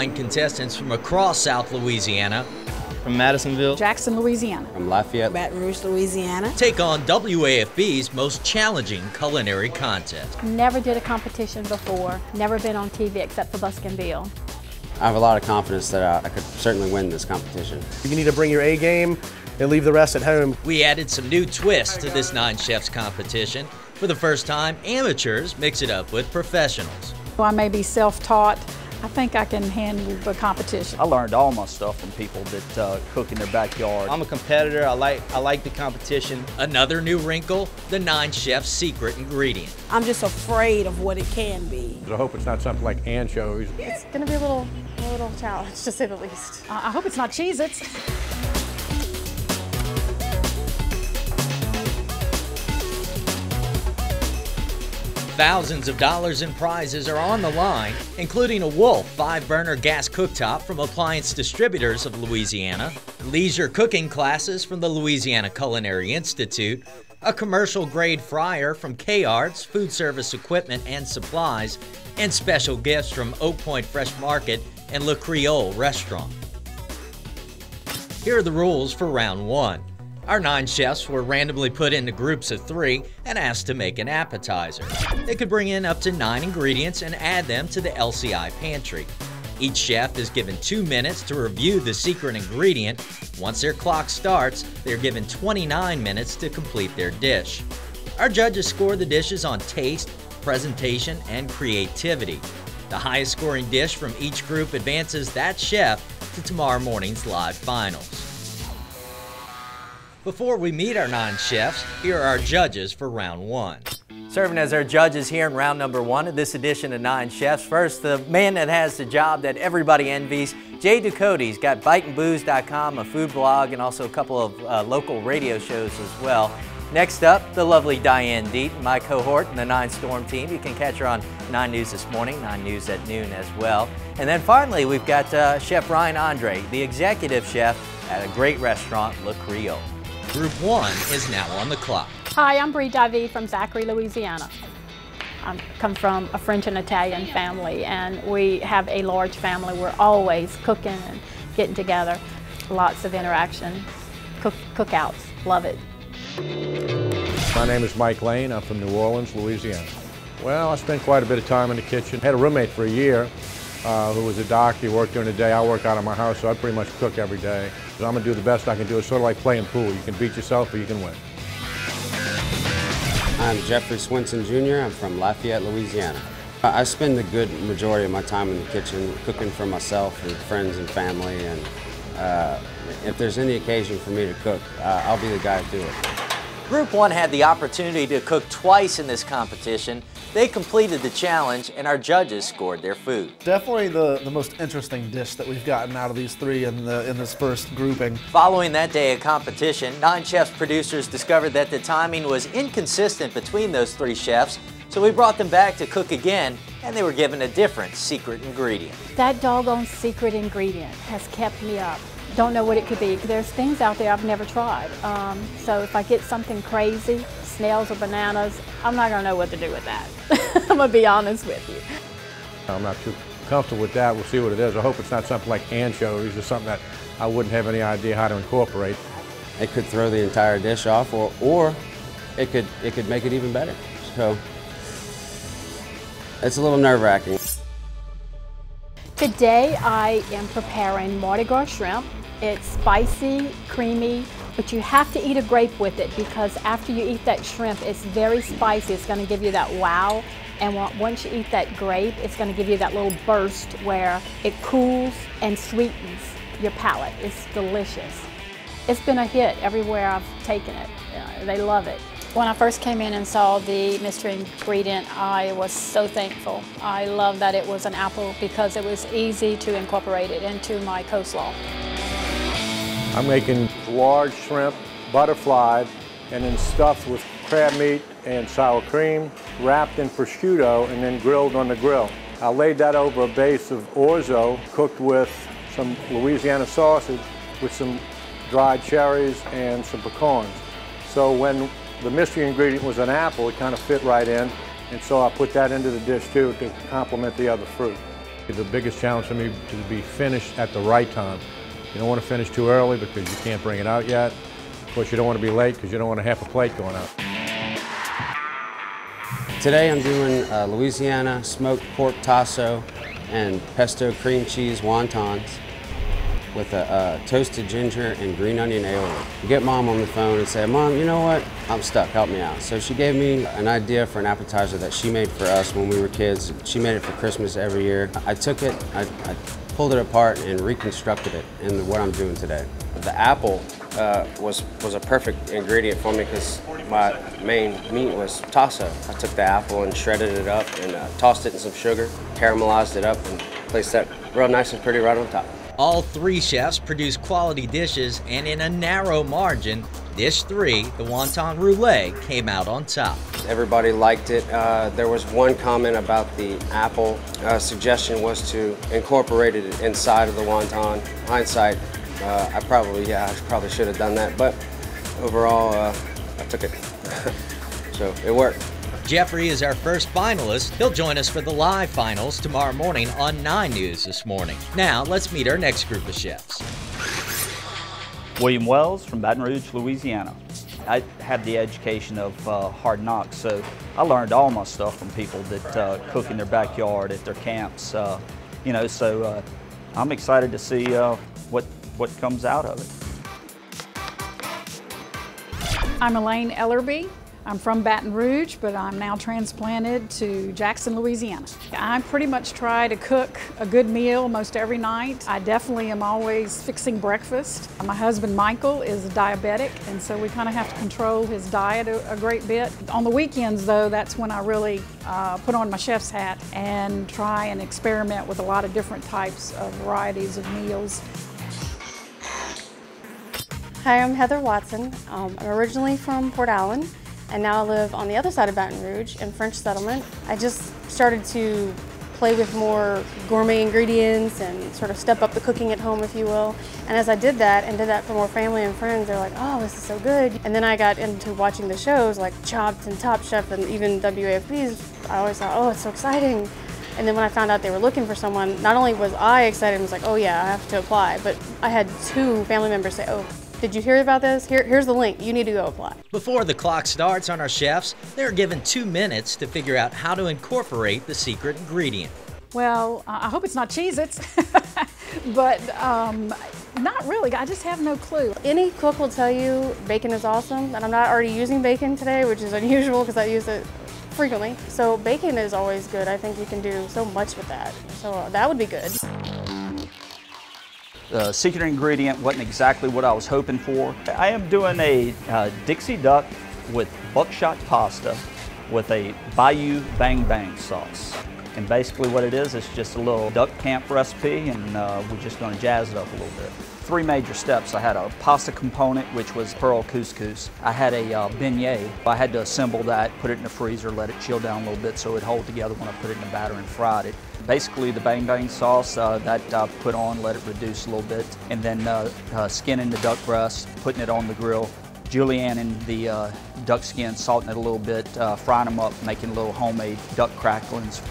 9 contestants from across South Louisiana From Madisonville. Jackson, Louisiana. From Lafayette. Baton Rouge, Louisiana. take on WAFB's most challenging culinary contest. Never did a competition before, never been on TV except for Buskinville. I have a lot of confidence that I could certainly win this competition. You need to bring your A game and leave the rest at home. We added some new twists to this 9Chefs competition. For the first time, amateurs mix it up with professionals. Well, I may be self-taught. I think I can handle the competition. I learned all my stuff from people that cook in their backyard. I'm a competitor. I like the competition. Another new wrinkle, the 9Chefs secret ingredient. I'm just afraid of what it can be. I hope it's not something like anchovies. It's going to be a little challenge, to say the least. I hope it's not Cheez-Its. Thousands of dollars in prizes are on the line, including a Wolf 5-burner gas cooktop from Appliance Distributors of Louisiana, leisure cooking classes from the Louisiana Culinary Institute, a commercial-grade fryer from K-Arts Food Service Equipment and Supplies, and special gifts from Oak Point Fresh Market and Le Creole Restaurant. Here are the rules for round 1. Our 9 chefs were randomly put into groups of 3 and asked to make an appetizer. They could bring in up to 9 ingredients and add them to the LCI pantry. Each chef is given 2 minutes to review the secret ingredient. Once their clock starts, they're given 29 minutes to complete their dish. Our judges score the dishes on taste, presentation, and creativity. The highest scoring dish from each group advances that chef to tomorrow morning's live finals. Before we meet our 9 chefs, here are our judges for round 1. Serving as our judges here in round number 1 of this edition of 9 Chefs. First, the man that has the job that everybody envies, Jay Ducote. He's got biteandbooze.com, a food blog, and also a couple of local radio shows as well. Next up, the lovely Diane Deaton, my cohort in the 9 Storm team. You can catch her on 9 News this morning, 9 News at noon as well. And then finally, we've got Chef Ryan Andre, the executive chef at a great restaurant, Le Creole. Group 1 is now on the clock. Hi, I'm Bree Davy from Zachary, Louisiana. I come from a French and Italian family, and we have a large family. We're always cooking and getting together. Lots of interaction, cookouts, love it. My name is Mike Lane. I'm from New Orleans, Louisiana. Well, I spent quite a bit of time in the kitchen. I had a roommate for a year who was a doctor. He worked during the day. I work out of my house, so I pretty much cook every day. So I'm going to do the best I can do. It's sort of like playing pool. You can beat yourself or you can win. I'm Jeffrey Swinson Jr. I'm from Lafayette, Louisiana. I spend the good majority of my time in the kitchen cooking for myself and friends and family, and if there's any occasion for me to cook, I'll be the guy to do it. Group 1 had the opportunity to cook twice in this competition. They completed the challenge, and our judges scored their food. Definitely the most interesting dish that we've gotten out of these 3 in this first grouping. Following that day of competition, 9 Chefs producers discovered that the timing was inconsistent between those 3 chefs, so we brought them back to cook again, and they were given a different secret ingredient. That doggone secret ingredient has kept me up. Don't know what it could be. There's things out there I've never tried. So if I get something crazy, snails or bananas, I'm not gonna know what to do with that. I'm gonna be honest with you. I'm not too comfortable with that. We'll see what it is. I hope it's not something like anchovies or something that I wouldn't have any idea how to incorporate. It could throw the entire dish off, or it could make it even better. So it's a little nerve-wracking. Today I am preparing Mardi Gras shrimp. It's spicy, creamy, but you have to eat a grape with it because after you eat that shrimp, it's very spicy. It's going to give you that wow. And once you eat that grape, it's going to give you that little burst where it cools and sweetens your palate. It's delicious. It's been a hit everywhere I've taken it. They love it. When I first came in and saw the mystery ingredient, I was so thankful. I love that it was an apple because it was easy to incorporate it into my coleslaw. I'm making large shrimp, butterflied, and then stuffed with crab meat and sour cream, wrapped in prosciutto, and then grilled on the grill. I laid that over a base of orzo, cooked with some Louisiana sausage, with some dried cherries and some pecans. So when the mystery ingredient was an apple, it kind of fit right in, and so I put that into the dish too to complement the other fruit. The biggest challenge for me is to be finished at the right time. You don't want to finish too early because you can't bring it out yet. Of course, you don't want to be late because you don't want a half a plate going out. Today I'm doing Louisiana smoked pork tasso and pesto cream cheese wontons with a toasted ginger and green onion aioli. Get Mom on the phone and say, Mom, you know what? I'm stuck, help me out. So she gave me an idea for an appetizer that she made for us when we were kids. She made it for Christmas every year. I took it, I pulled it apart and reconstructed it in what I'm doing today. The apple was a perfect ingredient for me because my main meat was tasso. I took the apple and shredded it up and tossed it in some sugar, caramelized it up, and placed that real nice and pretty right on top. All three chefs produce quality dishes, and in a narrow margin, dish 3, the wonton roulette, came out on top. Everybody liked it. There was one comment about the apple. Suggestion was to incorporate it inside of the wonton. Hindsight, I probably should have done that, but overall, I took it. So it worked. Jeffrey is our first finalist. He'll join us for the live finals tomorrow morning on 9 News this morning. Now, let's meet our next group of chefs. William Wells from Baton Rouge, Louisiana. I had the education of Hard Knocks, so I learned all my stuff from people that cook in their backyard at their camps. You know, so I'm excited to see what comes out of it. I'm Elaine Ellerby. I'm from Baton Rouge, but I'm now transplanted to Jackson, Louisiana. I pretty much try to cook a good meal most every night. I definitely am always fixing breakfast. My husband Michael is a diabetic, and so we kind of have to control his diet a great bit. On the weekends though, that's when I really put on my chef's hat and try and experiment with a lot of different types of varieties of meals. Hi, I'm Heather Watson. I'm originally from Port Allen, and now I live on the other side of Baton Rouge in French Settlement. I just started to play with more gourmet ingredients and sort of step up the cooking at home, if you will. And as I did that and did that for more family and friends, they're like, oh, this is so good. And then I got into watching the shows like Chopped and Top Chef and even WAFB's. I always thought, oh, it's so exciting. And then when I found out they were looking for someone, not only was I excited and was like, oh yeah, I have to apply, but I had 2 family members say, oh, did you hear about this? Here's the link. You need to go apply. Before the clock starts on our chefs, they're given 2 minutes to figure out how to incorporate the secret ingredient. Well, I hope it's not Cheez-Its, but not really. I just have no clue. Any cook will tell you bacon is awesome, and I'm not already using bacon today, which is unusual because I use it frequently. So bacon is always good. I think you can do so much with that. So that would be good. The secret ingredient wasn't exactly what I was hoping for. I am doing a Dixie duck with buckshot pasta with a Bayou Bang Bang sauce. And basically what it is just a little duck camp recipe, and we're just going to jazz it up a little bit. 3 major steps. I had a pasta component, which was pearl couscous. I had a beignet. I had to assemble that, put it in the freezer, let it chill down a little bit so it would hold together when I put it in the batter and fried it. Basically the bang bang sauce that I put on, let it reduce a little bit, and then skinning the duck breast, putting it on the grill, julienning the duck skin, salting it a little bit, frying them up, making little homemade duck cracklings.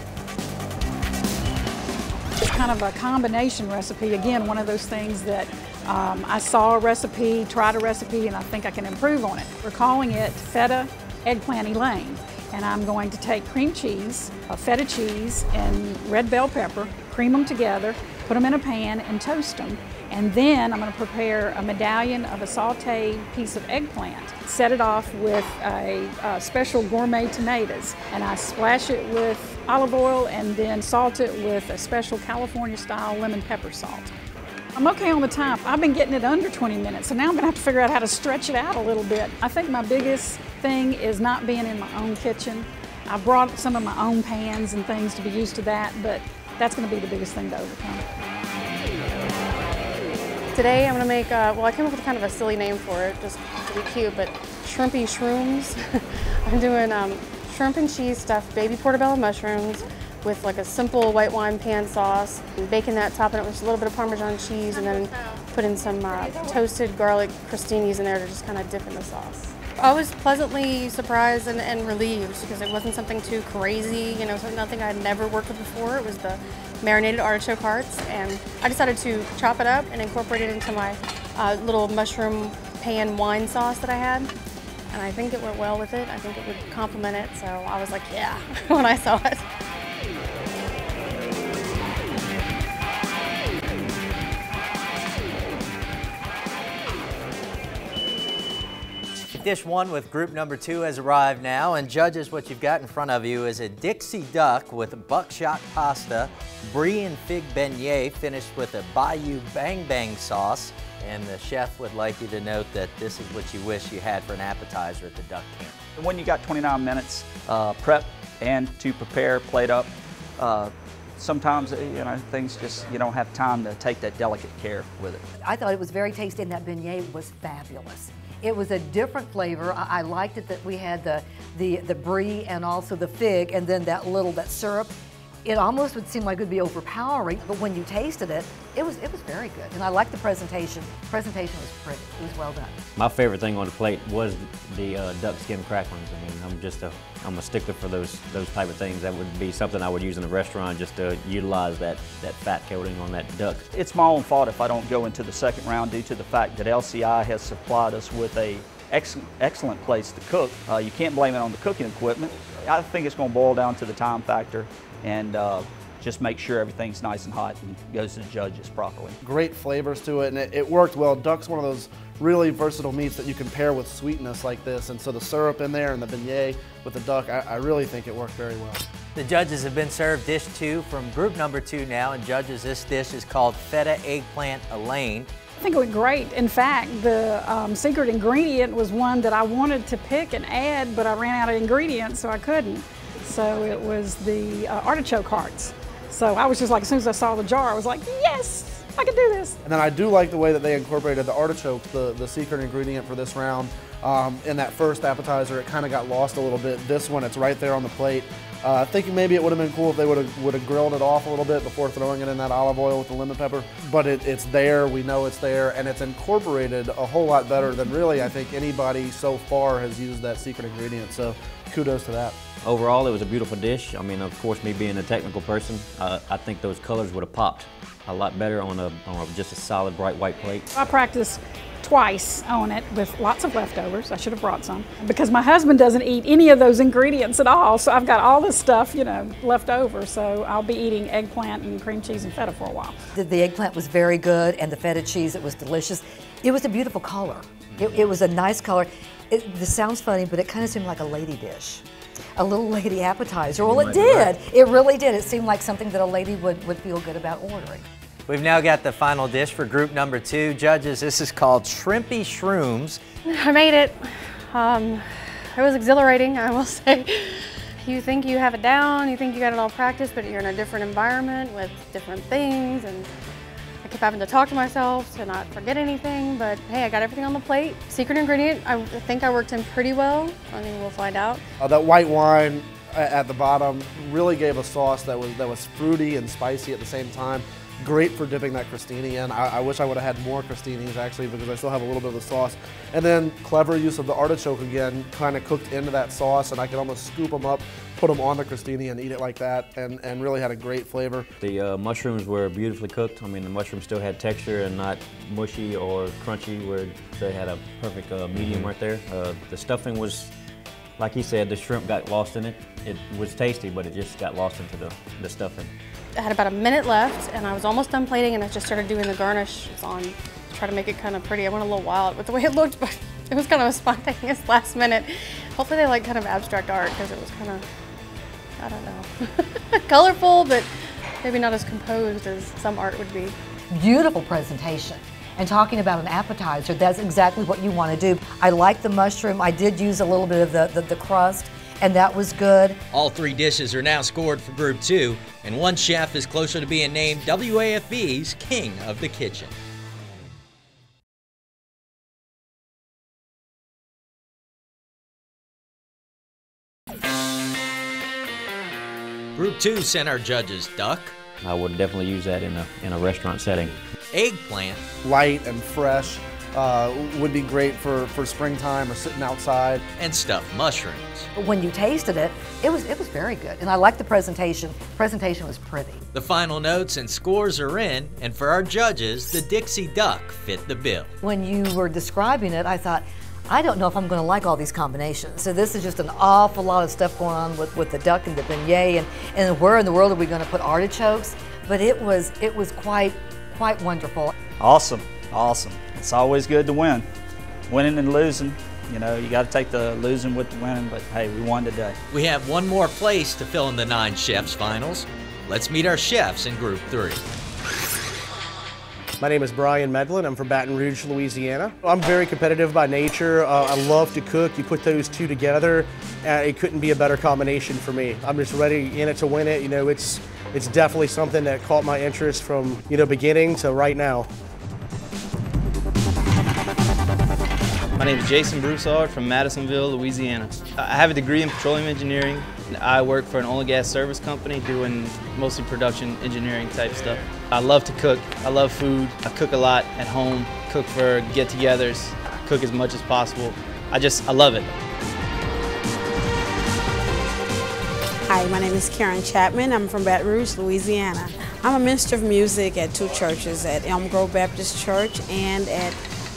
It's kind of a combination recipe. Again, one of those things that I saw a recipe, tried a recipe, and I think I can improve on it. We're calling it feta eggplant Elaine. And I'm going to take cream cheese, feta cheese, and red bell pepper, cream them together, put them in a pan and toast them. And then I'm going to prepare a medallion of a sauteed piece of eggplant. Set it off with a special gourmet tomatoes. And I splash it with olive oil and then salt it with a special California-style lemon pepper salt. I'm okay on the time. I've been getting it under 20 minutes, so now I'm going to have to figure out how to stretch it out a little bit. I think my biggest thing is not being in my own kitchen. I brought some of my own pans and things to be used to that, but that's going to be the biggest thing to overcome. Today I'm going to make, well, I came up with kind of a silly name for it, just to be cute, but shrimpy shrooms. I'm doing shrimp and cheese stuffed baby portobello mushrooms with like a simple white wine pan sauce, and baking that, topping it with a little bit of Parmesan cheese, and then putting some toasted garlic crostinis in there to just kind of dip in the sauce. I was pleasantly surprised and relieved because it wasn't something too crazy, you know, nothing I'd never worked with before. It was the marinated artichoke hearts, and I decided to chop it up and incorporate it into my little mushroom pan wine sauce that I had. And I think it went well with it. I think it would complement it, so I was like, yeah, when I saw it. Dish one with group number 2 has arrived now, and judges, what you've got in front of you is a Dixie duck with buckshot pasta, brie and fig beignet finished with a Bayou Bang Bang sauce, and the chef would like you to note that this is what you wish you had for an appetizer at the duck camp. When you got 29 minutes prep and to prepare, plate up, sometimes you know things just you don't have time to take that delicate care with it. I thought it was very tasty, and that beignet was fabulous. It was a different flavor. I liked it that we had the brie and also the fig, and then that syrup. It almost would seem like it would be overpowering, but when you tasted it, it was very good. And I liked the presentation. The presentation was pretty. It was well done. My favorite thing on the plate was the duck skin cracklings. I mean, I'm a stickler for those type of things. That would be something I would use in a restaurant just to utilize that fat coating on that duck. It's my own fault if I don't go into the second round due to the fact that LCI has supplied us with a excellent place to cook. You can't blame it on the cooking equipment. I think it's going to boil down to the time factor and just make sure everything's nice and hot and goes to the judges properly. Great flavors to it, and it worked well. Duck's one of those really versatile meats that you can pair with sweetness like this, and so the syrup in there and the beignet with the duck, I really think it worked very well. The judges have been served dish 2 from group number 2 now, and judges, this dish is called feta eggplant Elaine. I think it went great. In fact, the secret ingredient was one that I wanted to pick and add, but I ran out of ingredients, so I couldn't. So it was the artichoke hearts. So I was just like, as soon as I saw the jar, I was like, yes, I can do this. And then I do like the way that they incorporated the artichoke, the secret ingredient for this round. In that first appetizer, it kind of got lost a little bit. This one, it's right there on the plate. Thinking maybe it would have been cool if they would have grilled it off a little bit before throwing it in that olive oil with the lemon pepper. But it's there, we know it's there, and it's incorporated a whole lot better than really I think anybody so far has used that secret ingredient. So kudos to that. Overall, it was a beautiful dish. I mean, of course, me being a technical person, I think those colors would have popped a lot better on just a solid bright white plate. I practiced twice on it with lots of leftovers. I should have brought some because my husband doesn't eat any of those ingredients at all. So I've got all this stuff, you know, left over. So I'll be eating eggplant and cream cheese and feta for a while. The eggplant was very good, and the feta cheese, it was delicious. It was a beautiful color. It was a nice color. This sounds funny, but it kind of seemed like a lady dish. A little lady appetizer. Well, it did. It really did. It seemed like something that a lady would feel good about ordering. We've now got the final dish for group number 2. Judges, this is called Shrimpy Shrooms. I made it. It was exhilarating, I will say. You think you have it down, you think you got it all practiced, but you're in a different environment with different things, and I kept having to talk to myself to not forget anything, but hey, I got everything on the plate. Secret ingredient, I think I worked in pretty well. I mean, we'll find out. That white wine at the bottom really gave a sauce that was fruity and spicy at the same time. Great for dipping that crostini in. I wish I would have had more crostinis actually because I still have a little bit of the sauce. And then clever use of the artichoke again, kind of cooked into that sauce, and I could almost scoop them up, put them on the crostini and eat it like that, and really had a great flavor. The mushrooms were beautifully cooked. I mean, the mushrooms still had texture and not mushy or crunchy, where they had a perfect medium right there. The stuffing was, like he said, the shrimp got lost in it. It was tasty, but it just got lost into the stuffing. I had about a minute left, and I was almost done plating, and I just started doing the garnish on to try to make it kind of pretty. I went a little wild with the way it looked, but it was kind of a spontaneous last minute. Hopefully they like kind of abstract art because it was kind of, I don't know, colorful, but maybe not as composed as some art would be. Beautiful presentation. And talking about an appetizer, that's exactly what you want to do. I like the mushroom. I did use a little bit of the crust, and that was good. All 3 dishes are now scored for Group 2, and one chef is closer to being named WAFB's King of the Kitchen. Group 2 sent our judges duck. I would definitely use that in a restaurant setting. Eggplant. Light and fresh. would be great for springtime or sitting outside. And stuffed mushrooms. But when you tasted it, it was very good. And I liked the presentation. The presentation was pretty. The final notes and scores are in, and for our judges, the Dixie Duck fit the bill. When you were describing it, I thought, I don't know if I'm going to like all these combinations. So this is just an awful lot of stuff going on with the duck and the beignet, and where in the world are we going to put artichokes? But it was quite wonderful. Awesome, awesome. It's always good to win. Winning and losing, you know, you got to take the losing with the winning, but hey, we won today. We have one more place to fill in the 9 Chefs finals. Let's meet our chefs in Group 3. My name is Brian Medlin. I'm from Baton Rouge, Louisiana. I'm very competitive by nature. I love to cook. You put those two together, it couldn't be a better combination for me. I'm just ready in it to win it. You know, it's definitely something that caught my interest from, you know, beginning to right now. My name is Jason Broussard from Madisonville, Louisiana. I have a degree in petroleum engineering. I work for an oil and gas service company doing mostly production engineering type stuff. I love to cook. I love food. I cook a lot at home, cook for get-togethers, cook as much as possible. I love it. Hi, my name is Karen Chapman. I'm from Baton Rouge, Louisiana. I'm a minister of music at 2 churches, at Elm Grove Baptist Church and at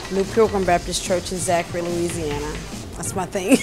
New Pilgrim Baptist Church in Zachary, Louisiana. That's my thing.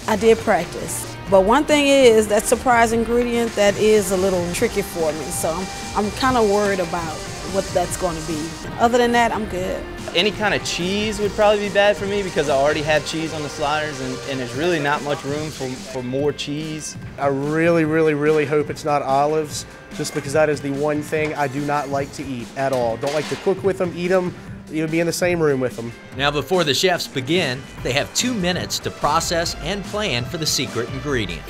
I did practice. But one thing is, that surprise ingredient, that is a little tricky for me. So I'm kind of worried about what that's going to be. Other than that, I'm good. Any kind of cheese would probably be bad for me because I already have cheese on the sliders and there's really not much room for more cheese. I really, really, really hope it's not olives, just because that is the one thing I do not like to eat at all. Don't like to cook with them, eat them, you know, be in the same room with them. Now before the chefs begin, they have 2 minutes to process and plan for the secret ingredient.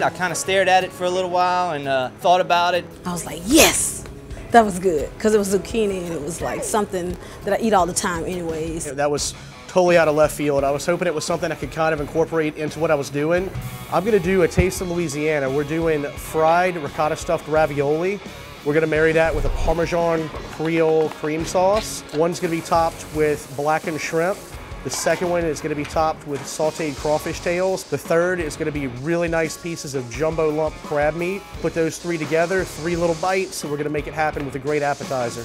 I kind of stared at it for a little while and thought about it. I was like, yes! That was good, because it was zucchini and it was like something that I eat all the time anyways. That was totally out of left field. I was hoping it was something I could kind of incorporate into what I was doing. I'm gonna do a taste of Louisiana. We're doing fried ricotta stuffed ravioli. We're gonna marry that with a Parmesan Creole cream sauce. One's gonna be topped with blackened shrimp. The second one is gonna be topped with sauteed crawfish tails. The third is gonna be really nice pieces of jumbo lump crab meat. Put those 3 together, 3 little bites, and we're gonna make it happen with a great appetizer.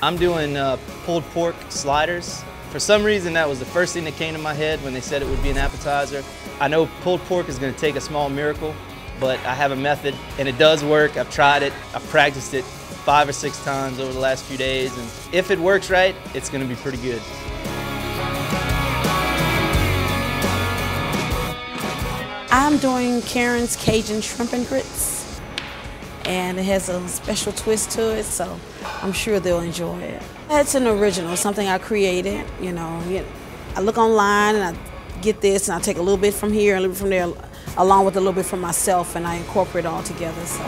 I'm doing pulled pork sliders. For some reason, that was the first thing that came to my head when they said it would be an appetizer. I know pulled pork is going to take a small miracle, but I have a method, and it does work. I've tried it. I've practiced it 5 or 6 times over the last few days, and if it works right, it's going to be pretty good. I'm doing Karen's Cajun Shrimp and Grits, and it has a special twist to it, so I'm sure they'll enjoy it. It's an original, something I created, you know. I look online and I get this and I take a little bit from here and a little bit from there, along with a little bit from myself, and I incorporate it all together. So.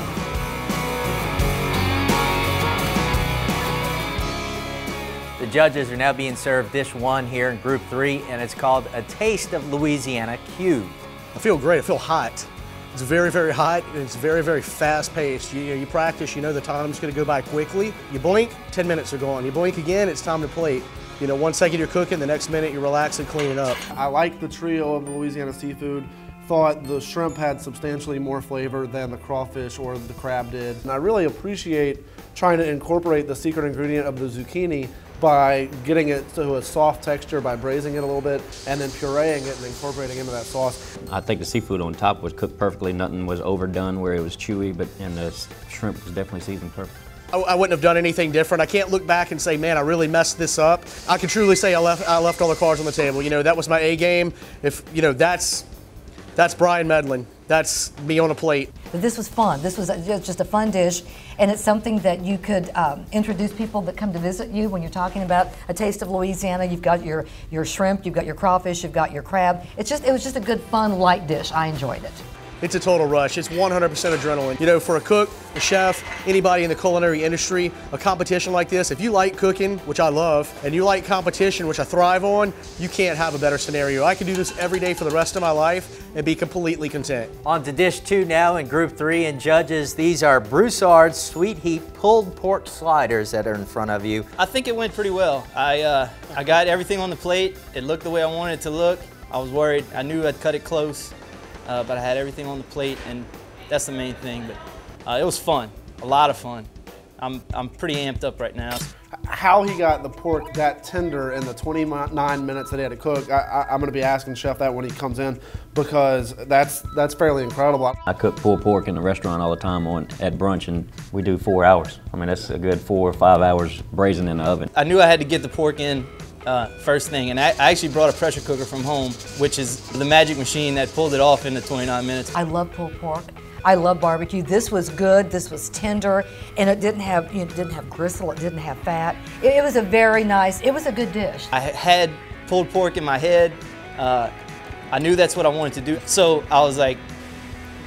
The judges are now being served dish 1 here in Group 3, and it's called A Taste of Louisiana Cube. I feel great, I feel hot. It's very, very hot, and it's very, very fast-paced. You practice, you know the time's gonna go by quickly. You blink, 10 minutes are gone. You blink again, it's time to plate. You know, 1 second you're cooking, the next minute you're relaxing, cleaning up. I like the trio of Louisiana seafood. Thought the shrimp had substantially more flavor than the crawfish or the crab did. And I really appreciate trying to incorporate the secret ingredient of the zucchini by getting it to a soft texture by braising it a little bit and then pureeing it and incorporating into that sauce. I think the seafood on top was cooked perfectly. Nothing was overdone where it was chewy, and the shrimp was definitely seasoned perfect. I wouldn't have done anything different. I can't look back and say, man, I really messed this up. I can truly say I left all the cards on the table. You know, that was my A game. If, you know, that's Brian Medlin. That's me on a plate. But this was fun. This was just a fun dish, and it's something that you could introduce people that come to visit you when you're talking about a taste of Louisiana. You've got your shrimp, you've got your crawfish, you've got your crab. It was just a good, fun, light dish. I enjoyed it. It's a total rush. It's 100% adrenaline. You know, for a cook, a chef, anybody in the culinary industry, a competition like this, if you like cooking, which I love, and you like competition, which I thrive on, you can't have a better scenario. I could do this every day for the rest of my life and be completely content. On to dish 2 now in group 3, and judges, these are Broussard's sweet heat pulled pork sliders that are in front of you. I think it went pretty well. I got everything on the plate. It looked the way I wanted it to look. I was worried. I knew I'd cut it close, but I had everything on the plate, and that's the main thing. But it was fun, a lot of fun. I'm pretty amped up right now. How he got the pork that tender in the 29 minutes that he had to cook, I'm going to be asking Chef that when he comes in, because that's fairly incredible. I cook pulled pork in the restaurant all the time at brunch, and we do 4 hours. I mean, that's a good 4 or 5 hours braising in the oven. I knew I had to get the pork in first thing, and I actually brought a pressure cooker from home, which is the magic machine that pulled it off in the 29 minutes. I love pulled pork. I love barbecue. This was good. This was tender, and it didn't have gristle. It didn't have fat. It was a very nice. It was a good dish. I had pulled pork in my head. I knew that's what I wanted to do, so I was like,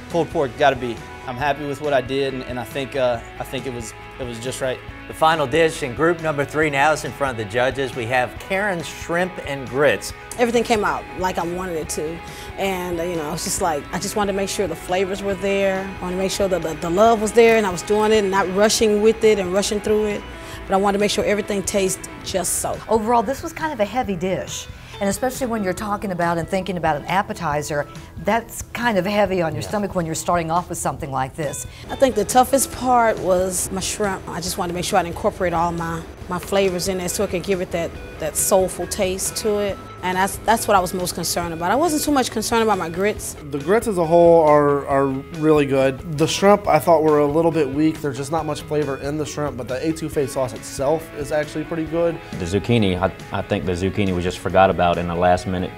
pulled pork, gotta be. I'm happy with what I did, and I think it was just right. The final dish in group number 3 now is in front of the judges. We have Karen's shrimp and grits. Everything came out like I wanted it to. And you know, it's just like, I just wanted to make sure the flavors were there. I wanted to make sure that the love was there, and I was doing it and not rushing with it and rushing through it. But I wanted to make sure everything tastes just so. Overall, this was kind of a heavy dish. And especially when you're talking about and thinking about an appetizer, that's kind of heavy on your stomach when you're starting off with something like this. I think the toughest part was my shrimp. I just wanted to make sure I'd incorporate all my flavors in there so it could give it that soulful taste to it. And that's what I was most concerned about. I wasn't too much concerned about my grits. The grits as a whole are really good. The shrimp I thought were a little bit weak. There's just not much flavor in the shrimp, but the etouffee sauce itself is actually pretty good. The zucchini, I think the zucchini was just forgot about in the last minute,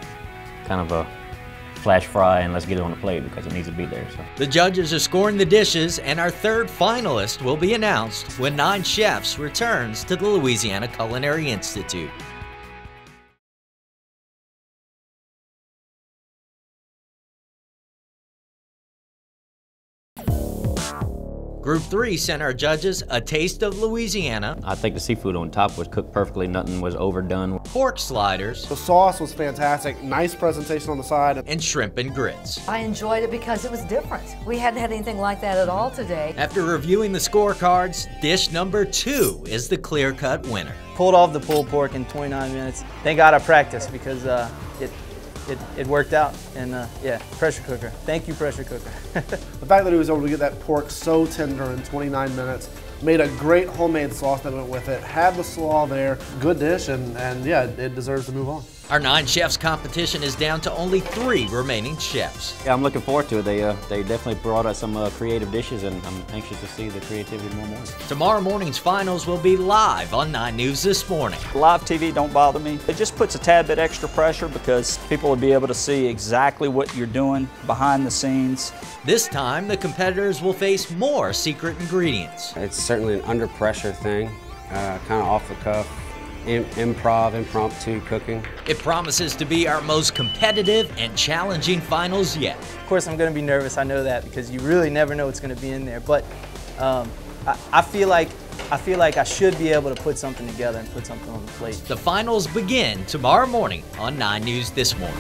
kind of a flash fry, and let's get it on the plate because it needs to be there. So. The judges are scoring the dishes, and our third finalist will be announced when 9 Chefs returns to the Louisiana Culinary Institute. Group 3 sent our judges a taste of Louisiana. I think the seafood on top was cooked perfectly. Nothing was overdone. Pork sliders. The sauce was fantastic. Nice presentation on the side. And shrimp and grits. I enjoyed it because it was different. We hadn't had anything like that at all today. After reviewing the scorecards, dish number 2 is the clear-cut winner. Pulled off the pulled pork in 29 minutes. Thank God I practiced because it worked out, and yeah, pressure cooker. Thank you, pressure cooker. The fact that he was able to get that pork so tender in 29 minutes, made a great homemade sauce that went with it, had the slaw there, good dish, and yeah, it deserves to move on. Our 9 Chefs competition is down to only 3 remaining chefs. Yeah, I'm looking forward to it. They definitely brought us some creative dishes, and I'm anxious to see the creativity more and more. Tomorrow morning's finals will be live on 9 News This Morning. Live TV don't bother me. It just puts a tad bit extra pressure because people will be able to see exactly what you're doing behind the scenes. This time, the competitors will face more secret ingredients. It's certainly an under pressure thing, kind of off the cuff. Impromptu cooking. It promises to be our most competitive and challenging finals yet. Of course, I'm going to be nervous. I know that because you really never know what's going to be in there. But I feel like I should be able to put something together and put something on the plate. The finals begin tomorrow morning on 9 News This Morning.